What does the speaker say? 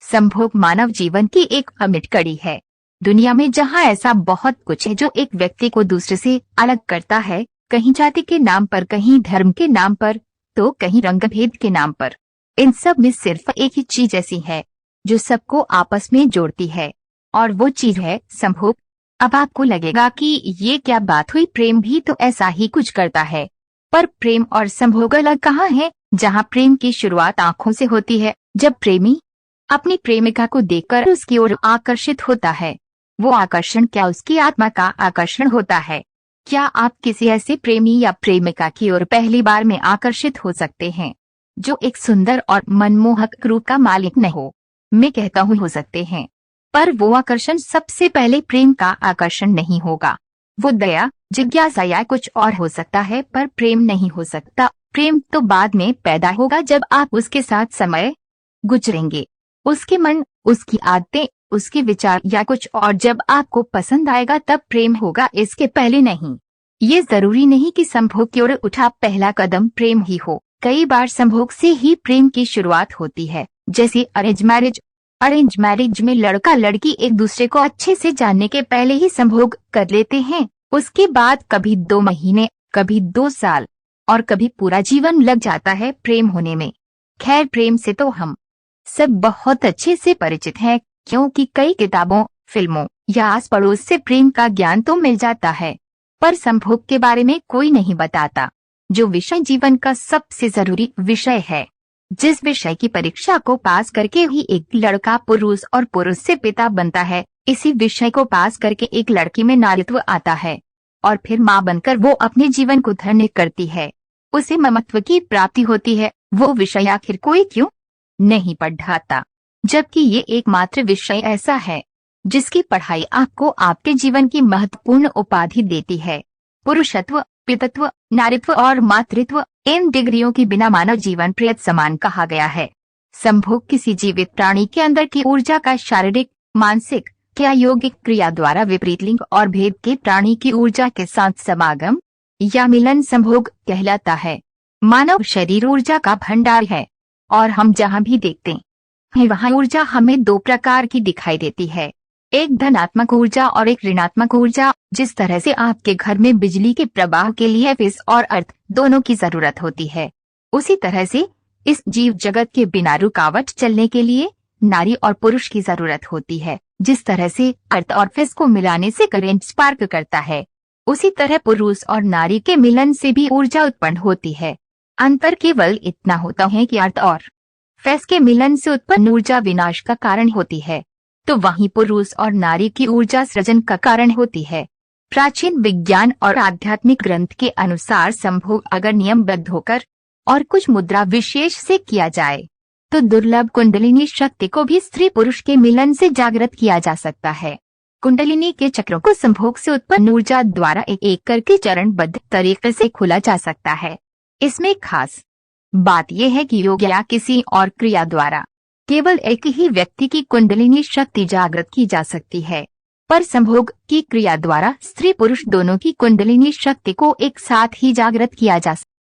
संभोग मानव जीवन की एक अमिट कड़ी है। दुनिया में जहाँ ऐसा बहुत कुछ है जो एक व्यक्ति को दूसरे से अलग करता है, कहीं जाति के नाम पर, कहीं धर्म के नाम पर, तो कहीं रंग भेद के नाम पर, इन सब में सिर्फ एक ही चीज ऐसी है जो सबको आपस में जोड़ती है, और वो चीज है संभोग। अब आपको लगेगा कि ये क्या बात हुई, प्रेम भी तो ऐसा ही कुछ करता है। पर प्रेम और संभोग अलग कहाँ है? जहाँ प्रेम की शुरुआत आंखों से होती है, जब प्रेमी अपनी प्रेमिका को देखकर उसकी ओर आकर्षित होता है। वो आकर्षण क्या उसकी आत्मा का आकर्षण होता है? क्या आप किसी ऐसे प्रेमी या प्रेमिका की ओर पहली बार में आकर्षित हो सकते हैं जो एक सुंदर और मनमोहक रूप का मालिक न हो? मैं कहता हूँ हो सकते हैं, पर वो आकर्षण सबसे पहले प्रेम का आकर्षण नहीं होगा। वो दया, जिज्ञासा या कुछ और हो सकता है, पर प्रेम नहीं हो सकता। प्रेम तो बाद में पैदा होगा, जब आप उसके साथ समय गुजरेंगे, उसके मन, उसकी आदतें, उसके विचार या कुछ और जब आपको पसंद आएगा तब प्रेम होगा, इसके पहले नहीं। ये जरूरी नहीं कि संभोग की ओर उठा पहला कदम प्रेम ही हो। कई बार संभोग से ही प्रेम की शुरुआत होती है, जैसे अरेंज मैरिज। अरेंज मैरिज में लड़का लड़की एक दूसरे को अच्छे से जानने के पहले ही संभोग कर लेते हैं। उसके बाद कभी 2 महीने, कभी 2 साल और कभी पूरा जीवन लग जाता है प्रेम होने में। खैर, प्रेम से तो हम सब बहुत अच्छे से परिचित हैं, क्योंकि कई किताबों, फिल्मों या आस पड़ोस से प्रेम का ज्ञान तो मिल जाता है, पर संभोग के बारे में कोई नहीं बताता, जो विषय जीवन का सबसे जरूरी विषय है। जिस विषय की परीक्षा को पास करके ही एक लड़का पुरुष और पुरुष से पिता बनता है, इसी विषय को पास करके एक लड़की में नारीत्व आता है और फिर माँ बनकर वो अपने जीवन को धन्य करती है, उसे ममत्व की प्राप्ति होती है। वो विषय आखिर कोई क्यों नहीं पढ़ाता, जबकि ये एकमात्र विषय ऐसा है जिसकी पढ़ाई आपको आपके जीवन की महत्वपूर्ण उपाधि देती है। पुरुषत्व, पितत्व, नारीत्व और मातृत्व, इन डिग्रियों के बिना मानव जीवन प्रेत समान कहा गया है। संभोग किसी जीवित प्राणी के अंदर की ऊर्जा का शारीरिक, मानसिक या यौगिक क्रिया द्वारा विपरीत लिंग और भेद के प्राणी की ऊर्जा के साथ समागम या मिलन संभोग कहलाता है। मानव शरीर ऊर्जा का भंडार है, और हम जहाँ भी देखते हैं वहाँ ऊर्जा हमें 2 प्रकार की दिखाई देती है, एक धनात्मक ऊर्जा और एक ऋणात्मक ऊर्जा। जिस तरह से आपके घर में बिजली के प्रवाह के लिए विष और अर्थ दोनों की जरूरत होती है, उसी तरह से इस जीव जगत के बिना रुकावट चलने के लिए नारी और पुरुष की जरूरत होती है। जिस तरह से अर्थ और फिस को मिलाने से करंट स्पार्क करता है, उसी तरह पुरुष और नारी के मिलन से भी ऊर्जा उत्पन्न होती है। अंतर केवल इतना होता है कि अर्थ और फिस के मिलन से उत्पन्न ऊर्जा विनाश का कारण होती है, तो वहीं पुरुष और नारी की ऊर्जा सृजन का कारण होती है। प्राचीन विज्ञान और आध्यात्मिक ग्रंथ के अनुसार संभोग अगर नियमबद्ध होकर और कुछ मुद्रा विशेष से किया जाए तो दुर्लभ कुंडलिनी शक्ति को भी स्त्री पुरुष के मिलन से जागृत किया जा सकता है। कुंडलिनी के चक्रों को संभोग से उत्पन्न ऊर्जा द्वारा एक एक करके चरणबद्ध तरीके से खोला जा सकता है। इसमें खास बात यह है कि योग या किसी और क्रिया द्वारा केवल एक ही व्यक्ति की कुंडलिनी शक्ति जागृत की जा सकती है, पर संभोग की क्रिया द्वारा स्त्री पुरुष दोनों की कुंडलिनी शक्ति को एक साथ ही जागृत किया जा सकता है।